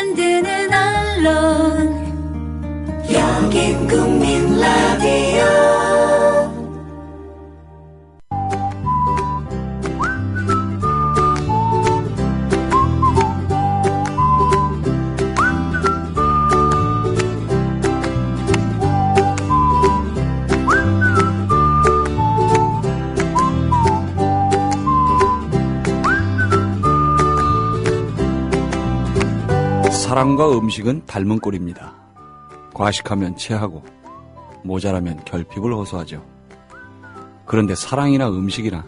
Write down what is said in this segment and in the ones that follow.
만드는 언론 여긴 국민 라디오. 사랑과 음식은 닮은 꼴입니다. 과식하면 체하고 모자라면 결핍을 호소하죠. 그런데 사랑이나 음식이나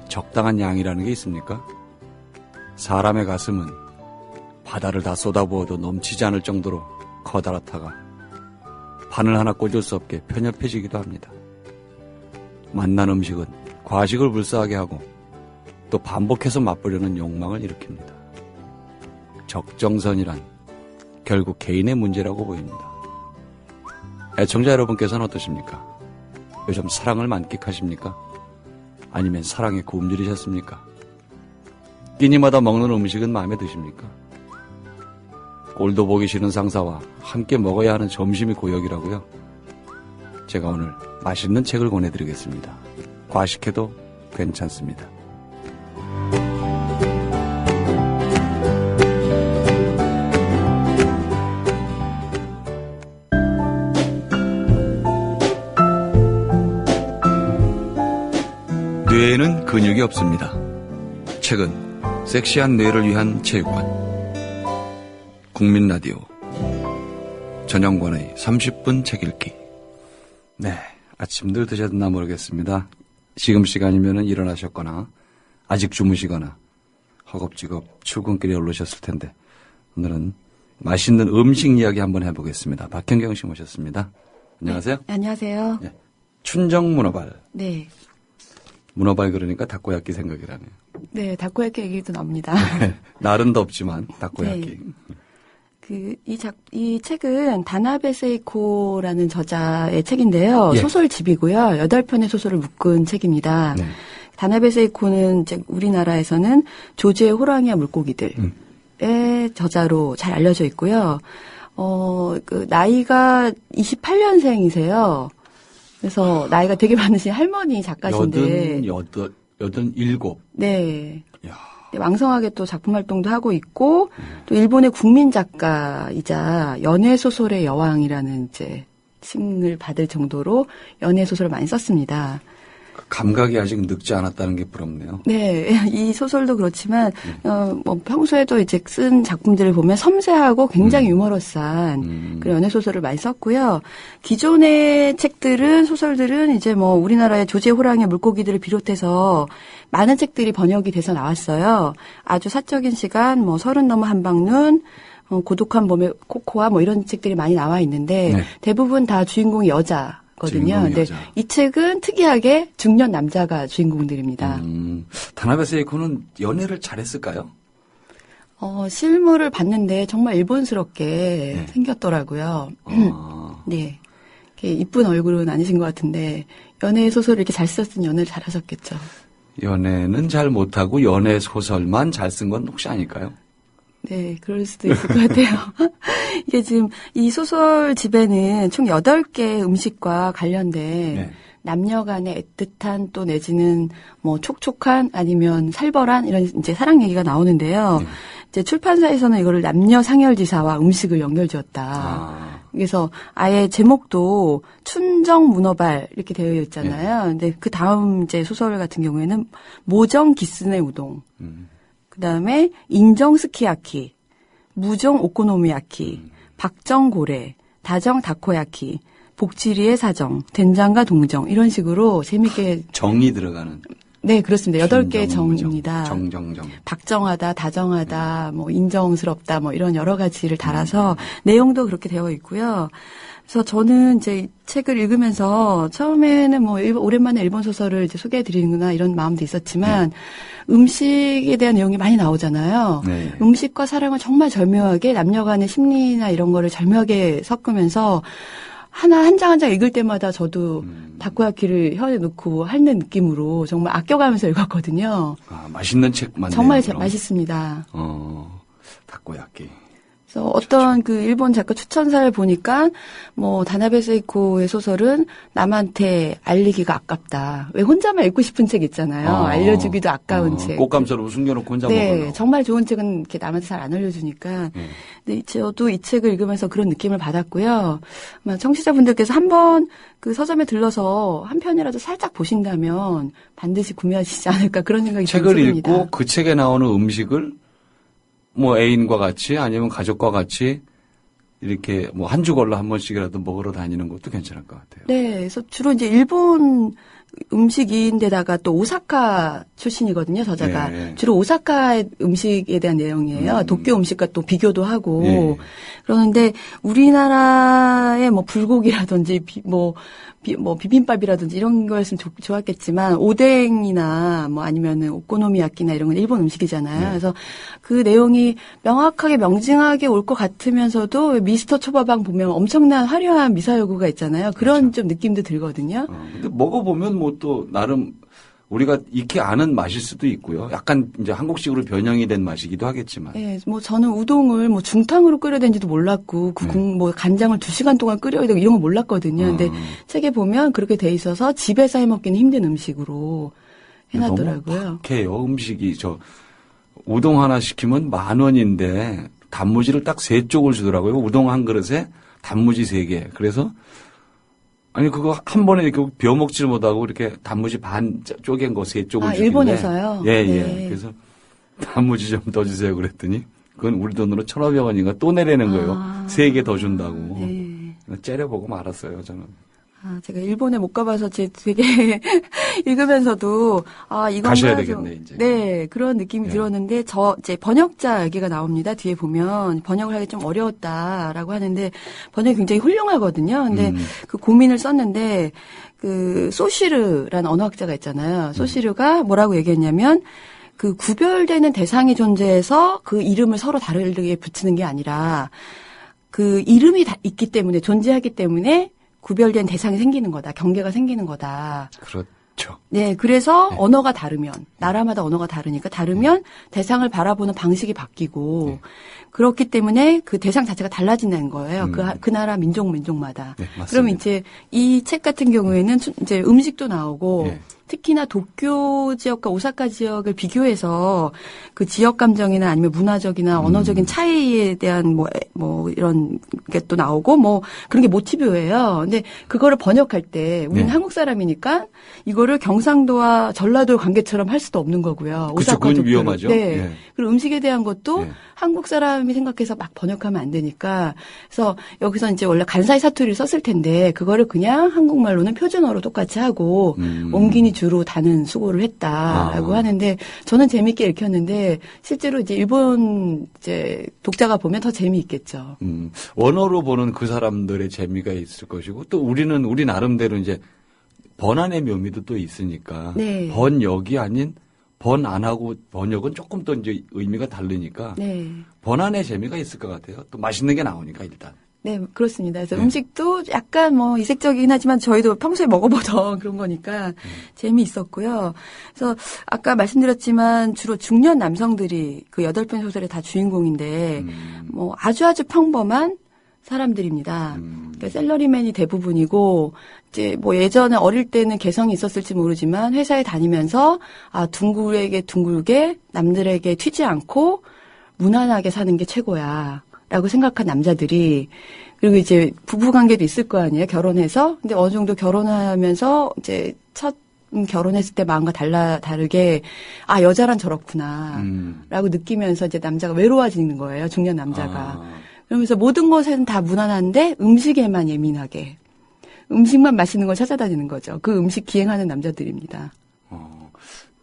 적당한 양이라는 게 있습니까? 사람의 가슴은 바다를 다 쏟아부어도 넘치지 않을 정도로 커다랗다가 바늘 하나 꽂을 수 없게 편협해지기도 합니다. 맛난 음식은 과식을 불사하게 하고 또 반복해서 맛보려는 욕망을 일으킵니다. 적정선이란 결국 개인의 문제라고 보입니다. 애청자 여러분께서는 어떠십니까? 요즘 사랑을 만끽하십니까? 아니면 사랑에 굶주리셨습니까? 끼니마다 먹는 음식은 마음에 드십니까? 꼴도 보기 싫은 상사와 함께 먹어야 하는 점심이 고역이라고요? 제가 오늘 맛있는 책을 권해드리겠습니다. 과식해도 괜찮습니다. 뇌에는 근육이 없습니다. 책은 섹시한 뇌를 위한 체육관. 국민라디오 전영권의 30분 책 읽기. 네, 아침들 드셨나 모르겠습니다. 지금 시간이면 일어나셨거나 아직 주무시거나 허겁지겁 출근길에 올르셨을 텐데 오늘은 맛있는 음식 이야기 한번 해보겠습니다. 박현경 씨 모셨습니다. 안녕하세요. 네, 안녕하세요. 네, 춘정 문어발. 네. 문어발 그러니까 다코야끼 생각이 나네요. 네, 다코야끼 얘기도 나옵니다. 네, 날은 덥지만 다코야끼. 네. 이 책은 다나베 세이코라는 저자의 책인데요. 예. 소설집이고요. 8편의 소설을 묶은 책입니다. 네. 다나베 세이코는 이제 우리나라에서는 조지의 호랑이와 물고기들의 저자로 잘 알려져 있고요. 나이가 28년생이세요. 그래서 나이가 되게 많으신 할머니 작가신데. 87. 네. 야. 네, 왕성하게 또 작품 활동도 하고 있고, 또 일본의 국민 작가이자 연애 소설의 여왕이라는 이제 칭을 받을 정도로 연애 소설을 많이 썼습니다. 감각이 아직 늙지 않았다는 게 부럽네요. 네, 이 소설도 그렇지만 평소에도 이제 쓴 작품들을 보면 섬세하고 굉장히 유머러스한 그런 연애 소설을 많이 썼고요. 기존의 책들은 소설들은 이제 우리나라의 조지의 호랑이 물고기들을 비롯해서 많은 책들이 번역이 돼서 나왔어요. 아주 사적인 시간, 30 넘어 한방눈, 고독한 봄의 코코아 이런 책들이 많이 나와 있는데 네. 대부분 다 주인공이 여자. 거든요. 근데 이 책은 특이하게 중년 남자가 주인공들입니다. 다나베 세이코는 연애를 잘했을까요? 실물을 봤는데 정말 일본스럽게 네. 생겼더라고요. 네. 이쁜 얼굴은 아니신 것 같은데 연애 소설을 이렇게 잘 썼으니 연애를 잘하셨겠죠. 연애는 잘 못하고 연애 소설만 잘 쓴 건 혹시 아닐까요? 네, 그럴 수도 있을 것 같아요. 이게 지금 이 소설집에는 총 8개의 음식과 관련된 네. 남녀 간의 애틋한 또 내지는 촉촉한 아니면 살벌한 이런 이제 사랑 얘기가 나오는데요. 네. 이제 출판사에서는 이거를 남녀 상열지사와 음식을 연결지었다. 그래서 아예 제목도 춘정 문어발 이렇게 되어 있잖아요. 네. 근데 그 다음 이제 소설 같은 경우에는 모정 기스네 우동. 그다음에 인정 스키야키, 무정 오코노미야키, 박정 고래, 다정 다코야키, 복지리의 사정, 된장과 동정 이런 식으로 재밌게 정이 들어가는. 네, 그렇습니다. 8개의 정입니다. 정정. 박정하다, 다정하다, 인정스럽다, 이런 여러 가지를 달아서 내용도 그렇게 되어 있고요. 그래서 저는 이제 이 책을 읽으면서 처음에는 오랜만에 일본 소설을 이제 소개해 드리는구나 이런 마음도 있었지만 음식에 대한 내용이 많이 나오잖아요. 네. 음식과 사랑을 정말 절묘하게 남녀 간의 심리나 이런 거를 절묘하게 섞으면서 한 장 한 장 읽을 때마다 저도 다코야키를 혀에 넣고 핥는 느낌으로 정말 아껴가면서 읽었거든요. 맛있는 책 맞네요. 정말 맛있습니다. 다코야키. 그래서 어떤 그 일본 작가 추천사를 보니까 뭐 다나베 세이코의 소설은 남한테 알리기가 아깝다. 왜 혼자만 읽고 싶은 책 있잖아요. 알려주기도 아까운 책. 꽃감처럼 숨겨놓고 혼자 먹으려고. 정말 좋은 책은 이렇게 남한테 잘 안 알려주니까. 근데 저도 이 책을 읽으면서 그런 느낌을 받았고요. 아마 청취자분들께서 한번 그 서점에 들러서 한 편이라도 살짝 보신다면 반드시 구매하시지 않을까 그런 생각이 듭니다. 책을 읽고 그 책에 나오는 음식을 뭐 애인과 같이 아니면 가족과 같이 이렇게 뭐 한 주걸로 한 번씩이라도 먹으러 다니는 것도 괜찮을 것 같아요. 네, 그래서 주로 이제 일본 음식인데다가 또 오사카 출신이거든요, 저자가. 네. 주로 오사카의 음식에 대한 내용이에요. 도쿄 음식과 또 비교도 하고. 네. 그러는데 우리나라의 뭐 불고기라든지 비빔밥이라든지 이런 거였으면 좋았겠지만 오뎅이나 뭐 아니면은 오코노미야끼나 이런 건 일본 음식이잖아요. 네. 그래서 그 내용이 명확하게 명징하게 올 것 같으면서도 미스터 초밥왕 보면 엄청난 화려한 미사여구가 있잖아요. 그런 그렇죠. 좀 느낌도 들거든요. 근데 먹어보면 뭐 또 나름 우리가 익히 아는 맛일 수도 있고요. 약간 이제 한국식으로 변형이 된 맛이기도 하겠지만. 네, 뭐 저는 우동을 뭐 중탕으로 끓여야 되는지도 몰랐고 뭐 간장을 2시간 동안 끓여야 되고 이런 거 몰랐거든요. 근데 책에 보면 그렇게 돼 있어서 집에서 해 먹기는 힘든 음식으로 해놨더라고요. 너무 박해요. 음식이 우동 하나 시키면 10,000원인데 단무지를 딱 3쪽을 주더라고요. 우동 한 그릇에 단무지 3개. 그래서 아니 그거 한 번에 이렇게 벼 먹지를 못하고 이렇게 단무지 반 쪼갠 거 3쪽을 주길래. 일본에서요? 예. 네. 그래서 단무지 좀 더 주세요 그랬더니 그건 우리 돈으로 1,500원인가 또 내라는 거예요. 3개 더 준다고. 네. 째려보고 말았어요 저는. 제가 일본에 못 가봐서 되게 읽으면서도 이건 가셔야 되겠네 이제. 네, 그런 느낌이 들었는데 이제 번역자 얘기가 나옵니다. 뒤에 보면 번역을 하기 좀 어려웠다라고 하는데 번역이 굉장히 훌륭하거든요. 근데 그 고민을 썼는데 그 소시르라는 언어학자가 있잖아요. 소시르가 뭐라고 얘기했냐면 그 구별되는 대상이 존재해서 그 이름을 서로 다르게 붙이는 게 아니라 그 이름이 있기 때문에 존재하기 때문에 구별된 대상이 생기는 거다. 경계가 생기는 거다. 그렇죠. 네, 그래서 언어가 다르면 나라마다 언어가 다르니까 다르면 대상을 바라보는 방식이 바뀌고 그렇기 때문에 그 대상 자체가 달라진다는 거예요. 그 나라 민족마다. 네, 맞습니다. 그럼 이제 이 책 같은 경우에는 이제 음식도 나오고 특히나 도쿄 지역과 오사카 지역을 비교해서 그 지역 감정이나 아니면 문화적이나 언어적인 차이에 대한 뭐 이런 게 또 나오고 뭐 그런 게 모티브예요. 근데 그거를 번역할 때 우리는 한국 사람이니까 이거를 경상도와 전라도 관계처럼 할 수도 없는 거고요. 그렇죠. 그건 위험하죠. 네. 그리고 음식에 대한 것도 한국 사람이 생각해서 막 번역하면 안 되니까. 그래서 여기서 이제 원래 간사이 사투리를 썼을 텐데 그거를 그냥 한국말로는 표준어로 똑같이 하고 옹기니 주로 다는 수고를 했다라고 하는데 저는 재미있게 읽혔는데 실제로 이제 일본 이제 독자가 보면 더 재미있겠죠. 원어로 보는 그 사람들의 재미가 있을 것이고 또 우리는 우리 나름대로 이제 번안의 묘미도 또 있으니까 번역이 아닌 번 안 하고 번역은 조금 더 이제 의미가 다르니까 번안의 재미가 있을 것 같아요. 또 맛있는 게 나오니까 일단. 네, 그렇습니다. 그래서 음식도 약간 뭐 이색적이긴 하지만 저희도 평소에 먹어보던 그런 거니까 재미있었고요. 그래서 아까 말씀드렸지만 주로 중년 남성들이 그 8편 소설의 다 주인공인데 뭐 아주 평범한 사람들입니다. 그러니까 셀러리맨이 대부분이고 이제 뭐 예전에 어릴 때는 개성이 있었을지 모르지만 회사에 다니면서 둥글게 남들에게 튀지 않고 무난하게 사는 게 최고야. 라고 생각한 남자들이 그리고 이제 부부 관계도 있을 거 아니에요. 결혼해서. 근데 어느 정도 결혼하면서 이제 첫 결혼했을 때 마음과 다르게 여자란 저렇구나. 라고 느끼면서 이제 남자가 외로워지는 거예요. 중년 남자가. 그러면서 모든 것에는 다 무난한데 음식에만 예민하게. 음식만 맛있는 걸 찾아다니는 거죠. 그 음식 기행하는 남자들입니다.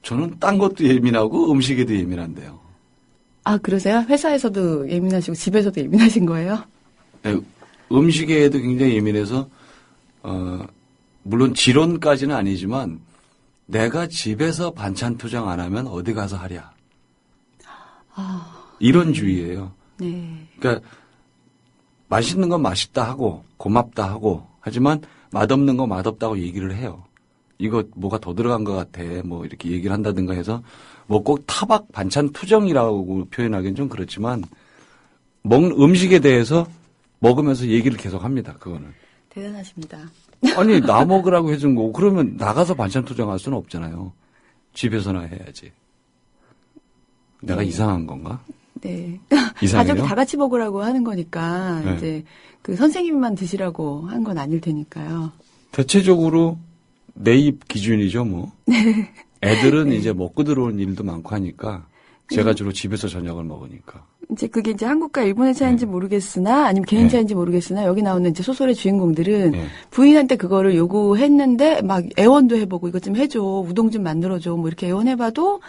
저는 딴 것도 예민하고 음식에도 예민한데요. 그러세요? 회사에서도 예민하시고 집에서도 예민하신 거예요? 네, 음식에도 굉장히 예민해서 물론 지론까지는 아니지만 내가 집에서 반찬 투정 안 하면 어디 가서 하랴. 이런 주의예요. 네. 그러니까 맛있는 건 맛있다 하고 고맙다 하고 하지만 맛없는 거 맛없다고 얘기를 해요. 이거 뭐가 더 들어간 것 같아. 뭐 이렇게 얘기를 한다든가 해서 뭐 꼭 타박 반찬 투정이라고 표현하기는 좀 그렇지만 먹는 음식에 대해서 먹으면서 얘기를 계속 합니다. 그거는. 대단하십니다. 아니, 나 먹으라고 해준 거고, 그러면 나가서 반찬 투정할 수는 없잖아요. 집에서나 해야지. 내가 네. 이상한 건가? 네. 이상해요? 가족이 다 같이 먹으라고 하는 거니까, 네. 이제, 그 선생님만 드시라고 한 건 아닐 테니까요. 대체적으로 내 입 기준이죠, 뭐. 네. 애들은 이제 먹고 들어오는 일도 많고 하니까, 제가 주로 집에서 저녁을 먹으니까. 이제 그게 이제 한국과 일본의 차이인지 모르겠으나, 아니면 개인 차이인지 모르겠으나, 여기 나오는 이제 소설의 주인공들은 네. 부인한테 그거를 요구했는데, 막 애원도 해보고, 이것 좀 해줘, 우동 좀 만들어줘, 뭐 이렇게 애원해봐도,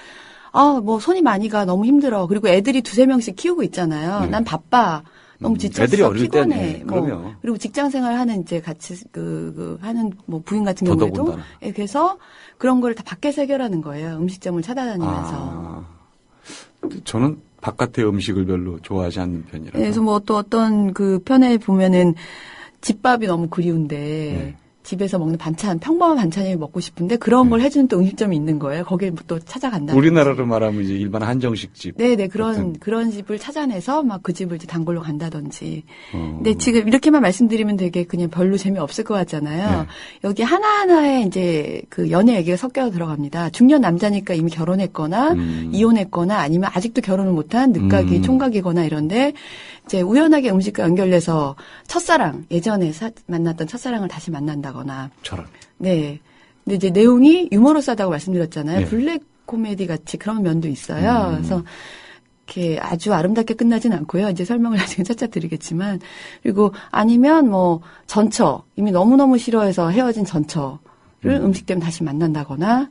뭐 손이 많이 가, 너무 힘들어. 그리고 애들이 2-3명씩 키우고 있잖아요. 네. 난 바빠. 너무 지쳤어. 애들이 어릴 피곤해. 때는, 뭐, 그럼요. 그리고 직장 생활 하는 이제 같이 하는 뭐 부인 같은 경우에도 더더군다나. 그래서 그런 걸 다 밖에서 해결하는 거예요. 음식점을 찾아다니면서. 아, 저는 바깥의 음식을 별로 좋아하지 않는 편이라서. 그래서 뭐 또 어떤 그 편에 보면은 집밥이 너무 그리운데 네. 집에서 먹는 반찬, 평범한 반찬이 먹고 싶은데 그런 걸 해주는 또 음식점이 있는 거예요. 거기에 또 찾아간다. 우리나라로 말하면 이제 일반 한정식집. 네네, 같은. 그런 집을 찾아내서 막 그 집을 이제 단골로 간다든지. 근데 지금 이렇게만 말씀드리면 되게 그냥 별로 재미없을 것 같잖아요. 네. 여기 하나하나에 이제 그 연애 얘기가 섞여 들어갑니다. 중년 남자니까 이미 결혼했거나 이혼했거나 아니면 아직도 결혼을 못한 늦가기, 총각이거나 이런데 이제 우연하게 음식과 연결돼서 첫사랑, 예전에 만났던 첫사랑을 다시 만난다거나. 저런. 네. 근데 이제 내용이 유머러스하다고 말씀드렸잖아요. 네. 블랙 코미디 같이 그런 면도 있어요. 그래서 이렇게 아주 아름답게 끝나진 않고요. 이제 설명을 나중에 차차 드리겠지만. 그리고 아니면 뭐 전처, 이미 너무너무 싫어해서 헤어진 전처를 음식 때문에 다시 만난다거나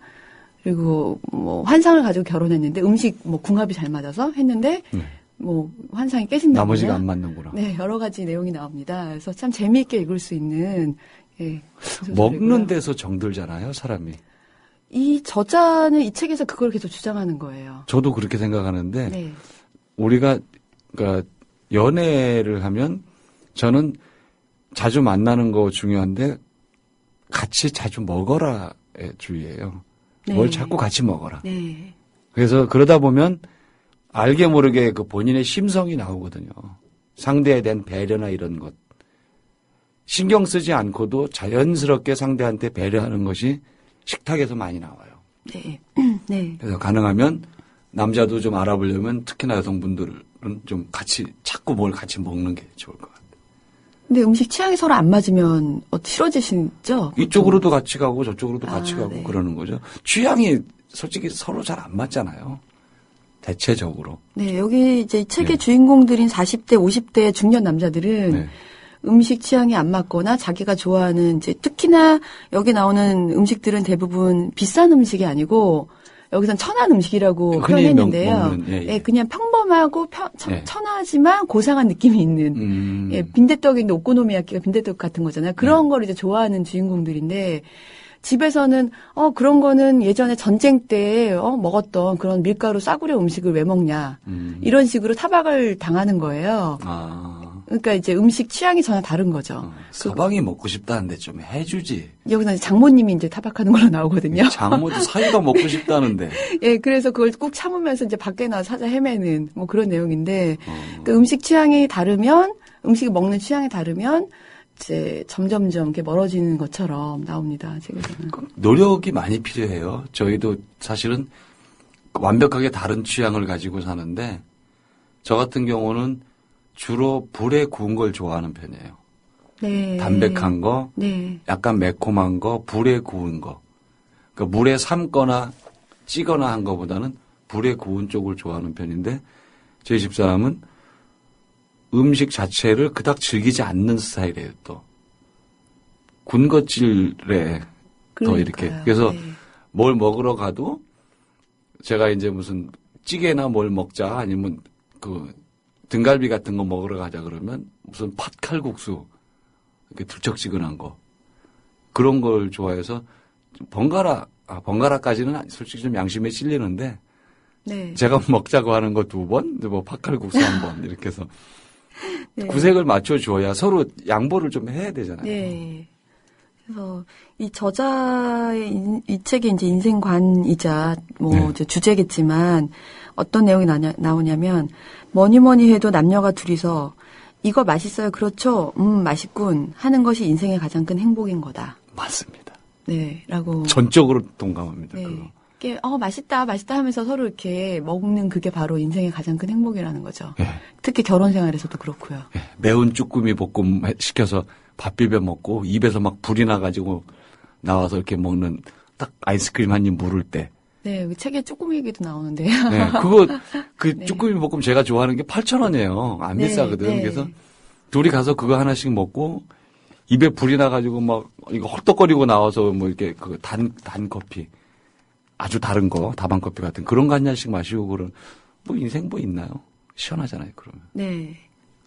그리고 뭐 환상을 가지고 결혼했는데 음식 뭐 궁합이 잘 맞아서 했는데 네. 뭐 환상이 깨진다거나. 나머지가 안 맞는구나. 네, 여러 가지 내용이 나옵니다. 그래서 참 재미있게 읽을 수 있는 예, 먹는 데서 정들잖아요, 사람이. 이 저자는 이 책에서 그걸 계속 주장하는 거예요. 저도 그렇게 생각하는데 네. 우리가 그러니까 연애를 하면 저는 자주 만나는 거 중요한데 같이 자주 먹어라의 주의예요. 네. 뭘 자꾸 같이 먹어라. 네. 그래서 그러다 보면 알게 모르게 그 본인의 심성이 나오거든요. 상대에 대한 배려나 이런 것. 신경 쓰지 않고도 자연스럽게 상대한테 배려하는 것이 식탁에서 많이 나와요. 네. 네. 그래서 가능하면 남자도 좀 알아보려면 특히나 여성분들은 좀 같이 자꾸 뭘 같이 먹는 게 좋을 것 같아요. 근데 음식 취향이 서로 안 맞으면 싫어지시죠? 이쪽으로도 같이 가고 저쪽으로도 같이 가고 네. 그러는 거죠. 취향이 솔직히 서로 잘 안 맞잖아요. 대체적으로. 네, 여기 이제 이 책의 네. 주인공들인 40대, 50대 중년 남자들은 네. 음식 취향이 안 맞거나 자기가 좋아하는 이제 특히나 여기 나오는 음식들은 대부분 비싼 음식이 아니고 여기선 천한 음식이라고 흔히 표현했는데요. 먹는, 예, 예. 그냥 평범하고 예. 천하지만 고상한 느낌이 있는 예, 빈대떡인데 오코노미야끼가 빈대떡 같은 거잖아요. 그런 걸 이제 좋아하는 주인공들인데 집에서는 그런 거는 예전에 전쟁 때 먹었던 그런 밀가루 싸구려 음식을 왜 먹냐 이런 식으로 타박을 당하는 거예요. 그러니까 이제 음식 취향이 전혀 다른 거죠. 서방이 먹고 싶다는데 좀 해주지. 여기서 이제 장모님이 이제 타박하는 걸로 나오거든요. 장모도 사이가 먹고 싶다는데. 예, 그래서 그걸 꼭 참으면서 이제 밖에 나와 찾아 헤매는 뭐 그런 내용인데, 그 음식 취향이 다르면, 음식을 먹는 취향이 다르면, 이제 점점점 이렇게 멀어지는 것처럼 나옵니다, 책에서는. 노력이 많이 필요해요. 저희도 사실은 완벽하게 다른 취향을 가지고 사는데, 저 같은 경우는 주로 불에 구운 걸 좋아하는 편이에요. 네. 담백한 거, 네. 약간 매콤한 거, 불에 구운 거. 그러니까 물에 삶거나 찌거나 한 거보다는 불에 구운 쪽을 좋아하는 편인데 저희 집사람은 음식 자체를 그닥 즐기지 않는 스타일이에요. 또 군것질에 더 이렇게. 그래서 네. 뭘 먹으러 가도 제가 이제 무슨 찌개나 뭘 먹자 아니면 그 등갈비 같은 거 먹으러 가자 그러면 무슨 팥칼국수 이렇게 들쩍지근한 거 그런 걸 좋아해서 번갈아까지는 솔직히 좀 양심에 찔리는데 네. 제가 먹자고 하는 거 2번, 뭐 팥칼국수 1번 이렇게 해서 네. 구색을 맞춰줘야 서로 양보를 좀 해야 되잖아요. 네. 그래서 이 저자의 이 책의 이제 인생관이자 뭐 네. 이제 주제겠지만 어떤 내용이 나오냐면 뭐니 해도 남녀가 둘이서 이거 맛있어요. 그렇죠. 맛있군. 하는 것이 인생의 가장 큰 행복인 거다. 맞습니다. 네, 라고. 전적으로 동감합니다. 네. 그거. 이게 맛있다 하면서 서로 이렇게 먹는 그게 바로 인생의 가장 큰 행복이라는 거죠. 예. 특히 결혼 생활에서도 그렇고요. 예. 매운 쭈꾸미 볶음 시켜서 밥 비벼 먹고 입에서 막 불이 나가지고 나와서 이렇게 먹는 딱 아이스크림 한 입 물을 때. 네, 그 책에 쭈꾸미 얘기도 나오는데요. 네, 네. 쭈꾸미 볶음 제가 좋아하는 게 8,000원이에요. 안 비싸거든. 네. 그래서 둘이 가서 그거 하나씩 먹고 입에 불이 나가지고 막 이거 헐떡거리고 나와서 뭐 이렇게 그 단 커피. 아주 다른 거, 다방 커피 같은 그런 거 한 잔씩 마시고 그런 뭐 인생 뭐 있나요? 시원하잖아요, 그러면. 네.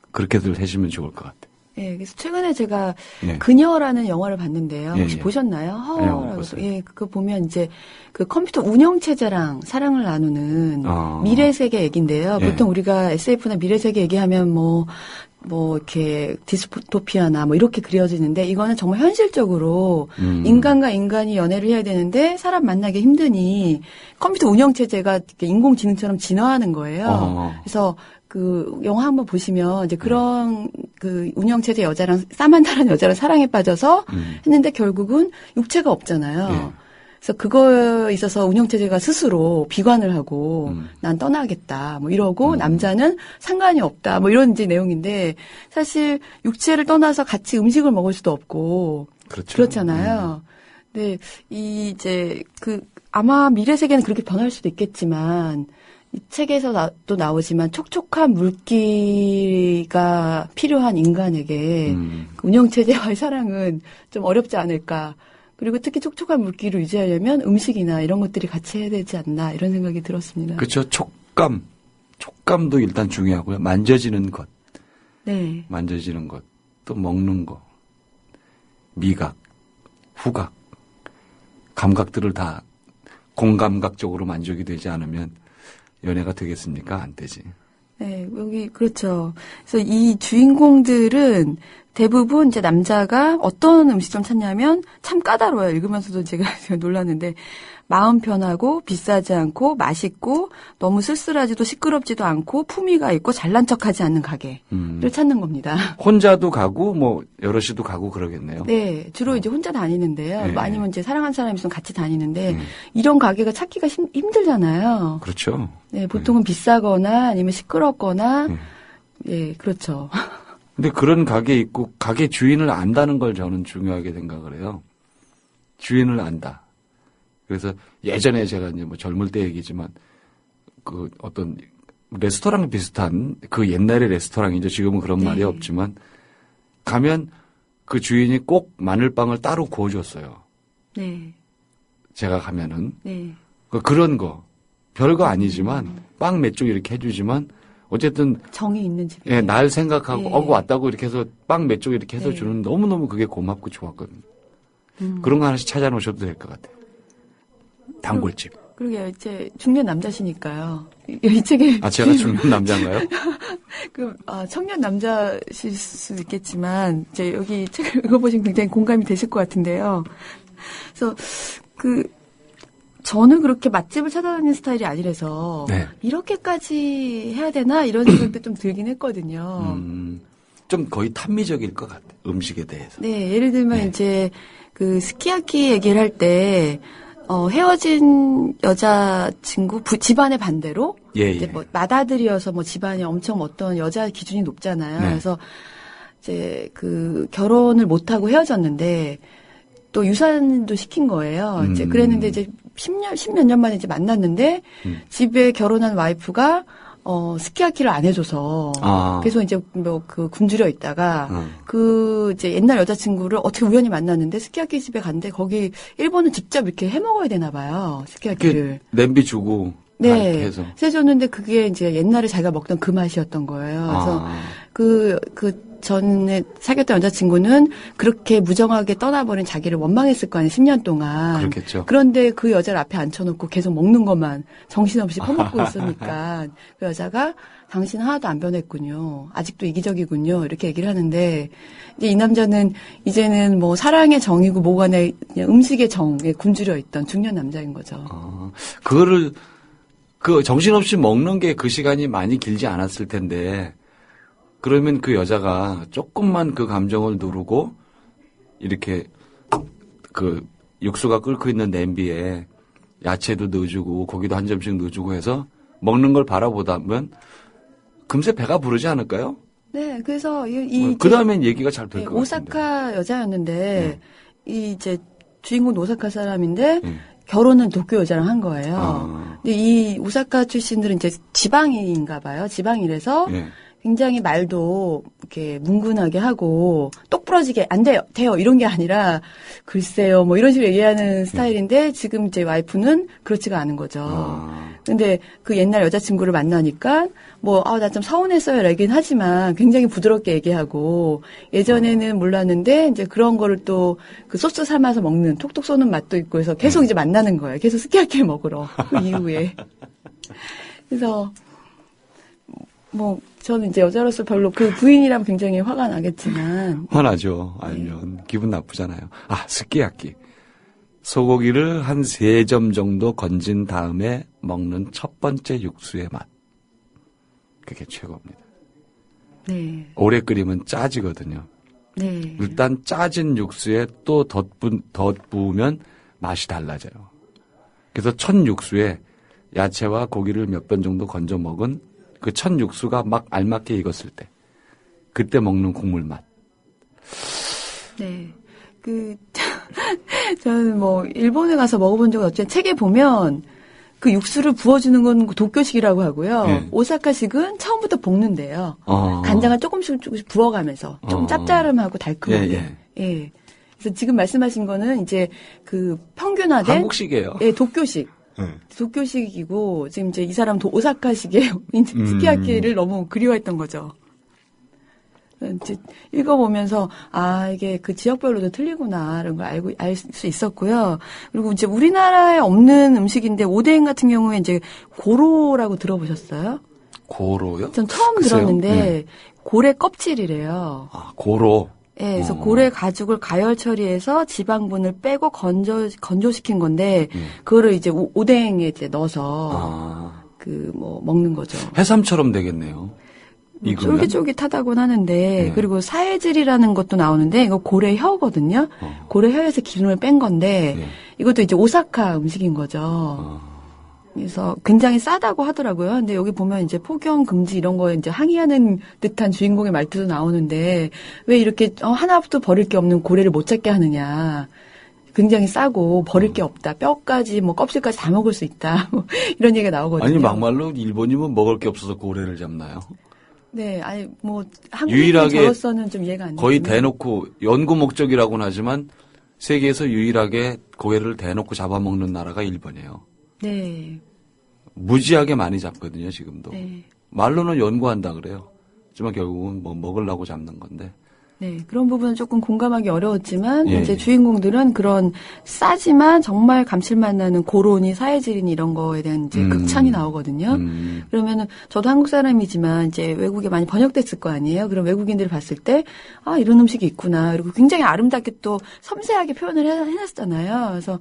그렇게들 하시면 좋을 것 같아요. 네, 그래서 최근에 제가 예. 그녀라는 영화를 봤는데요. 혹시 예. 보셨나요? 못 봤어요. 예, 그거 보면 이제 그 컴퓨터 운영 체제랑 사랑을 나누는 미래 세계 얘기인데요. 예. 보통 우리가 SF나 미래 세계 얘기하면 뭐 이렇게 디스토피아나 뭐 이렇게 그려지는데 이거는 정말 현실적으로 인간과 인간이 연애를 해야 되는데 사람 만나기 힘드니 컴퓨터 운영 체제가 인공지능처럼 진화하는 거예요. 그래서 그 영화 한번 보시면 이제 그런 그 운영 체제 여자랑 사만다라는 여자랑 사랑에 빠져서 했는데 결국은 육체가 없잖아요. 예. 그래서 그거에 있어서 운영체제가 스스로 비관을 하고 난 떠나겠다 뭐 이러고 남자는 상관이 없다 뭐 이런 이제 내용인데 사실 육체를 떠나서 같이 음식을 먹을 수도 없고 그렇죠. 그렇잖아요. 근데 이제 그 아마 미래 세계는 그렇게 변할 수도 있겠지만 이 책에서 또 나오지만 촉촉한 물기가 필요한 인간에게 그 운영체제와의 사랑은 좀 어렵지 않을까. 그리고 특히 촉촉한 물기를 유지하려면 음식이나 이런 것들이 같이 해야 되지 않나 이런 생각이 들었습니다. 그렇죠. 촉감도 일단 중요하고요. 만져지는 것. 네. 만져지는 것. 또 먹는 거. 미각, 후각. 감각들을 다 공감각적으로 만족이 되지 않으면 연애가 되겠습니까? 안 되지. 네, 여기 그렇죠. 그래서 이 주인공들은 대부분 이제 남자가 어떤 음식점 찾냐면 참 까다로워요. 읽으면서도 제가 놀랐는데 마음 편하고 비싸지 않고 맛있고 너무 쓸쓸하지도 시끄럽지도 않고 품위가 있고 잘난 척하지 않는 가게를 찾는 겁니다. 혼자도 가고 뭐 여럿이도 가고 그러겠네요. 네, 주로 이제 혼자 다니는데요. 네. 아니면 이제 사랑하는 사람이 있으면 같이 다니는데 이런 가게가 찾기가 힘들잖아요. 그렇죠. 네, 보통은 비싸거나 아니면 시끄럽거나 예, 그렇죠. 근데 그런 가게 있고 가게 주인을 안다는 걸 저는 중요하게 생각을 해요. 주인을 안다. 그래서 예전에 제가 이제 뭐 젊을 때 얘기지만 그 어떤 레스토랑 비슷한 그 옛날의 레스토랑이죠. 지금은 그런 네. 말이 없지만 가면 그 주인이 꼭 마늘빵을 따로 구워줬어요. 네. 제가 가면은 네. 그런 거 별거 아니지만 빵 몇 쪽 이렇게 해주지만 어쨌든 정이 있는 집. 예, 날 생각하고 네. 왔다고 이렇게 해서 빵 몇 쪽 이렇게 해서 네. 주는 너무너무 그게 고맙고 좋았거든요. 그런 거 하나씩 찾아놓으셔도 될 것 같아요. 단골집. 그러게요. 이제 중년 남자시니까요. 이 책에 아, 제가 중년 남자인가요? 청년 남자실 수도 있겠지만 이제 여기 책을 읽어보시면 굉장히 공감이 되실 것 같은데요. 그래서 저는 그렇게 맛집을 찾아다니는 스타일이 아니라서 네. 이렇게까지 해야 되나 이런 생각도 좀 들긴 했거든요. 좀 거의 탐미적일 것 같아요. 음식에 대해서. 네, 예를 들면 네. 이제 그 스키야키 얘기를 할 때 헤어진 여자친구 집안의 반대로 예, 이제 예. 뭐 맏아들이어서 뭐 집안이 엄청 어떤 여자 기준이 높잖아요. 네. 그래서 이제 그 결혼을 못 하고 헤어졌는데 또 유산도 시킨 거예요. 이제 그랬는데 이제 10몇 년 만에 이제 만났는데 집에 결혼한 와이프가 스키야키를 안 해줘서 그래서 이제 뭐 그 굶주려 있다가 그 이제 옛날 여자친구를 어떻게 우연히 만났는데 스키야키 집에 갔는데 거기 일본은 직접 이렇게 해 먹어야 되나 봐요. 스키야키를. 냄비 주고 네. 이렇게 해서. 해줬는데 그게 이제 옛날에 자기가 먹던 그 맛이었던 거예요. 그래서 전에 사귀었던 여자친구는 그렇게 무정하게 떠나버린 자기를 원망했을 거 아니에요. 10년 동안. 그렇겠죠. 그런데 그 여자를 앞에 앉혀놓고 계속 먹는 것만 정신없이 퍼먹고 있으니까 그 여자가 당신 하나도 안 변했군요. 아직도 이기적이군요. 이렇게 얘기를 하는데 이제 이 남자는 이제는 뭐 사랑의 정이고 뭐가 아니라 그냥 음식의 정에 굶주려 있던 중년 남자인 거죠. 그거를 그 정신없이 먹는 게 그 시간이 많이 길지 않았을 텐데 그러면 그 여자가 조금만 그 감정을 누르고 이렇게 그 육수가 끓고 있는 냄비에 야채도 넣어주고 고기도 한 점씩 넣어주고 해서 먹는 걸 바라보다면 금세 배가 부르지 않을까요? 네, 그래서 그 다음엔 얘기가 잘 될 것 같아요. 오사카 여자였는데 이 이제 주인공도 오사카 사람인데 결혼은 도쿄 여자랑 한 거예요. 근데 이 오사카 출신들은 이제 지방인인가 봐요. 지방이라서 굉장히 말도 이렇게 뭉근하게 하고 똑부러지게 안 돼요, 돼요 이런 게 아니라 글쎄요 뭐 이런 식으로 얘기하는 스타일인데 지금 이제 와이프는 그렇지가 않은 거죠. 근데 그 옛날 여자친구를 만나니까 나 좀 서운했어요 라긴 하지만 굉장히 부드럽게 얘기하고 예전에는 몰랐는데 이제 그런 거를 또 그 소스 삶아서 먹는 톡톡 쏘는 맛도 있고 해서 계속 이제 만나는 거예요. 계속 스키야키 먹으러 그 이후에. 그래서 저는 이제 여자로서 별로 그 부인이라면 굉장히 화가 나겠지만. 화나죠. 알면 기분 나쁘잖아요. 스키야키. 소고기를 한 3점 정도 건진 다음에 먹는 첫 번째 육수의 맛. 그게 최고입니다. 네. 오래 끓이면 짜지거든요. 네. 일단 짜진 육수에 또 덧부으면 맛이 달라져요. 그래서 첫 육수에 야채와 고기를 몇 번 정도 건져 먹은 그 첫 육수가 막 알맞게 익었을 때 그때 먹는 국물 맛. 네. 저는 일본에 가서 먹어본 적은 없지만 책에 보면 그 육수를 부어주는 건 도쿄식이라고 하고요. 오사카식은 처음부터 볶는데요. 간장을 조금씩 부어가면서 좀 짭짤함하고 달콤하게. 예. 그래서 지금 말씀하신 거는 이제 그 평균화된 한국식이에요. 예, 도쿄식. 도쿄식이고 지금 이제 이 사람 오사카식의 스키야키를 너무 그리워했던 거죠. 이제 읽어보면서 이게 그 지역별로도 틀리구나 이런 걸 알 수 있었고요. 그리고 이제 우리나라에 없는 음식인데 오뎅 같은 경우에 이제 고로라고 들어보셨어요? 고로요? 전 처음 들었는데 고래 껍질이래요. 고로. 네, 그래서 고래 가죽을 가열 처리해서 지방분을 빼고 건조시킨 건데 그거를 이제 오뎅에 이제 넣어서 먹는 거죠. 해삼처럼 되겠네요. 쫄깃쫄깃하다고는 하는데 그리고 사해질이라는 것도 나오는데 이거 고래 혀거든요. 고래 혀에서 기름을 뺀 건데 이것도 이제 오사카 음식인 거죠. 그래서 굉장히 싸다고 하더라고요. 근데 여기 보면 이제 폭염 금지 이런 거에 이제 항의하는 듯한 주인공의 말투도 나오는데 왜 이렇게 하나부터 버릴 게 없는 고래를 못 찾게 하느냐. 굉장히 싸고 버릴 게 없다. 뼈까지 껍질까지 다 먹을 수 있다. 이런 얘기가 나오거든요. 아니 막말로 일본이면 먹을 게 없어서 고래를 잡나요? 네, 한국인으로서는 좀 이해가 안 돼요. 거의 대놓고 연구 목적이라고는 하지만 세계에서 유일하게 고래를 대놓고 잡아먹는 나라가 일본이에요. 네. 무지하게 많이 잡거든요, 지금도. 네. 말로는 연구한다 그래요. 하지만 결국은 먹으려고 잡는 건데. 네, 그런 부분은 조금 공감하기 어려웠지만 이제 주인공들은 그런 싸지만 정말 감칠맛 나는 고로니 사해질이니 이런 거에 대한 이제 극찬이 나오거든요. 그러면은 저도 한국 사람이지만 이제 외국에 많이 번역됐을 거 아니에요. 그럼 외국인들이 봤을 때 이런 음식이 있구나. 그리고 굉장히 아름답게 또 섬세하게 표현을 해놨잖아요. 그래서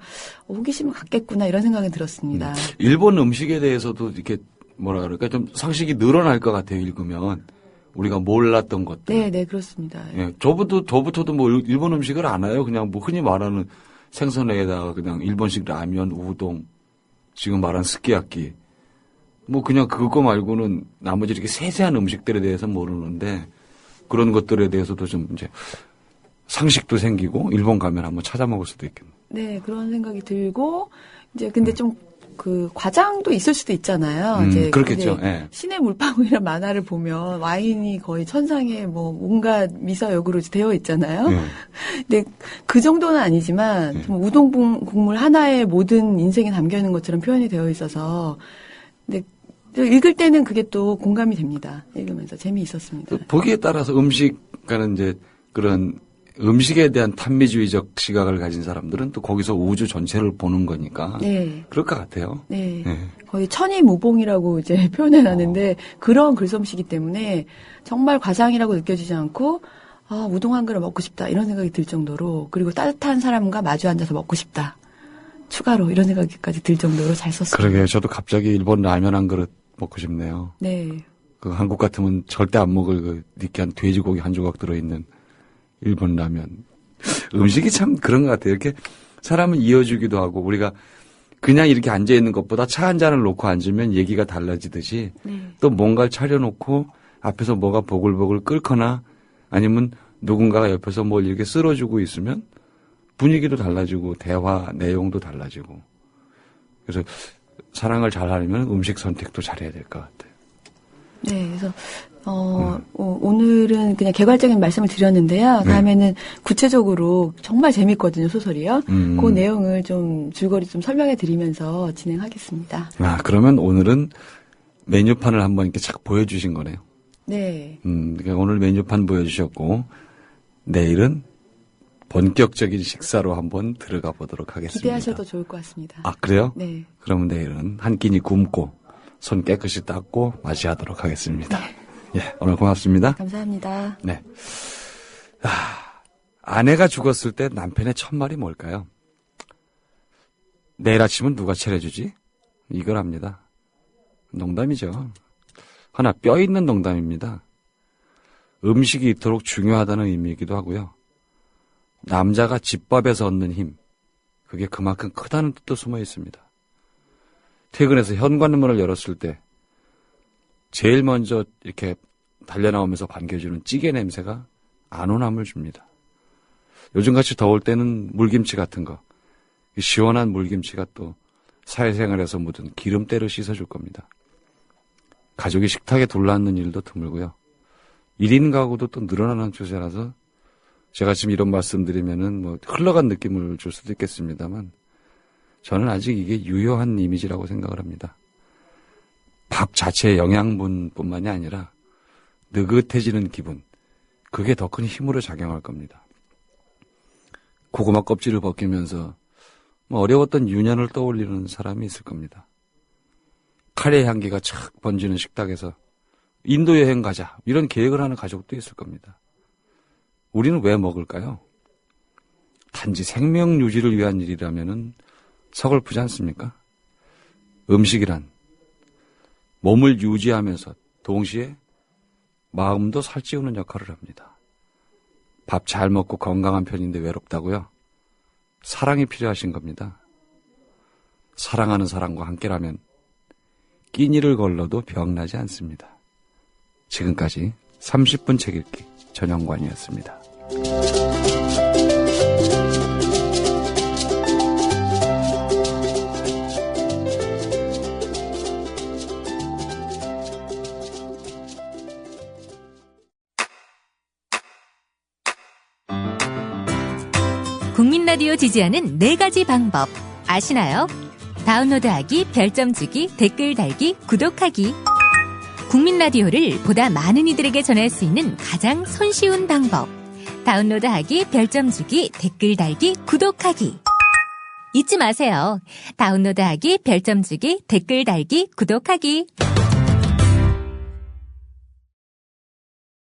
호기심을 갖겠구나 이런 생각이 들었습니다. 일본 음식에 대해서도 이렇게 뭐라 그럴까 좀 상식이 늘어날 것 같아요. 읽으면. 우리가 몰랐던 것들. 네, 그렇습니다. 예, 저부터도 일본 음식을 안 해요. 그냥 흔히 말하는 생선에다가 그냥 일본식 라면, 우동, 지금 말한 스키야키. 그냥 그거 말고는 나머지 이렇게 세세한 음식들에 대해서 모르는데 그런 것들에 대해서도 좀 이제 상식도 생기고 일본 가면 한번 찾아 먹을 수도 있겠네요. 네, 그런 생각이 들고 이제 근데 좀 그 과장도 있을 수도 있잖아요. 이제 그렇겠죠. 네. 신의 물방울이라는 만화를 보면 와인이 거의 천상에 온갖 미사역으로 되어 있잖아요. 근데 그 정도는 아니지만 좀 우동 국물 하나에 모든 인생이 담겨 있는 것처럼 표현이 되어 있어서 근데 읽을 때는 그게 또 공감이 됩니다. 읽으면서 재미있었습니다. 보기에 따라서 음식과는 이제 그런 음식에 대한 탐미주의적 시각을 가진 사람들은 또 거기서 우주 전체를 보는 거니까. 네. 그럴 것 같아요. 네. 거의 천이무봉이라고 이제 표현해 놨는데 그런 글솜씨이기 때문에 정말 과장이라고 느껴지지 않고 우동 한 그릇 먹고 싶다 이런 생각이 들 정도로 그리고 따뜻한 사람과 마주 앉아서 먹고 싶다. 추가로 이런 생각까지 들 정도로 잘 썼어요. 그러게요. 저도 갑자기 일본 라면 한 그릇 먹고 싶네요. 네. 그 한국 같으면 절대 안 먹을 그 느끼한 돼지고기 한 조각 들어있는 일본 라면. 음식이 참 그런 것 같아요. 이렇게 사람을 이어주기도 하고 우리가 그냥 이렇게 앉아있는 것보다 차 한 잔을 놓고 앉으면 얘기가 달라지듯이 또 뭔가를 차려놓고 앞에서 뭐가 보글보글 끓거나 아니면 누군가가 옆에서 뭘 이렇게 쓸어주고 있으면 분위기도 달라지고 대화 내용도 달라지고 그래서 사랑을 잘하려면 음식 선택도 잘해야 될 것 같아요. 네, 그래서 오늘은 그냥 개괄적인 말씀을 드렸는데요. 다음에는 구체적으로 정말 재밌거든요, 소설이요. 그 내용을 좀 줄거리 좀 설명해 드리면서 진행하겠습니다. 아, 그러면 오늘은 메뉴판을 한번 이렇게 착 보여주신 거네요. 네. 그러니까 오늘 메뉴판 보여주셨고 내일은 본격적인 식사로 한번 들어가 보도록 하겠습니다. 기대하셔도 좋을 것 같습니다. 아, 그래요? 네. 그러면 내일은 한 끼니 굶고 손 깨끗이 닦고 맞이하도록 하겠습니다. 예, 오늘 고맙습니다. 감사합니다. 네. 아내가 죽었을 때 남편의 첫 말이 뭘까요? 내일 아침은 누가 차려주지? 이거랍니다. 농담이죠. 하나 뼈 있는 농담입니다. 음식이 이토록 중요하다는 의미이기도 하고요. 남자가 집밥에서 얻는 힘, 그게 그만큼 크다는 뜻도 숨어 있습니다. 퇴근해서 현관문을 열었을 때 제일 먼저 이렇게 달려나오면서 반겨주는 찌개 냄새가 안온함을 줍니다. 요즘같이 더울 때는 물김치 같은 거, 시원한 물김치가 또 사회생활에서 묻은 기름때를 씻어줄 겁니다. 가족이 식탁에 둘러앉는 일도 드물고요. 1인 가구도 또 늘어나는 추세라서 제가 지금 이런 말씀드리면은 뭐 흘러간 느낌을 줄 수도 있겠습니다만 저는 아직 이게 유효한 이미지라고 생각을 합니다. 밥 자체의 영양분뿐만이 아니라 느긋해지는 기분, 그게 더 큰 힘으로 작용할 겁니다. 고구마 껍질을 벗기면서 어려웠던 유년을 떠올리는 사람이 있을 겁니다. 카레 향기가 착 번지는 식탁에서 인도 여행 가자 이런 계획을 하는 가족도 있을 겁니다. 우리는 왜 먹을까요? 단지 생명 유지를 위한 일이라면은 서글프지 않습니까? 음식이란 몸을 유지하면서 동시에 마음도 살찌우는 역할을 합니다. 밥 잘 먹고 건강한 편인데 외롭다고요? 사랑이 필요하신 겁니다. 사랑하는 사람과 함께라면 끼니를 걸러도 병나지 않습니다. 지금까지 30분 책 읽기 전영관이었습니다. 국민 라디오 지지하는 4가지 방법 아시나요? 다운로드하기, 별점 주기, 댓글 달기, 구독하기. 국민 라디오를 보다 많은 이들에게 전할 수 있는 가장 손쉬운 방법. 다운로드하기, 별점 주기, 댓글 달기, 구독하기. 잊지 마세요. 다운로드하기, 별점 주기, 댓글 달기, 구독하기.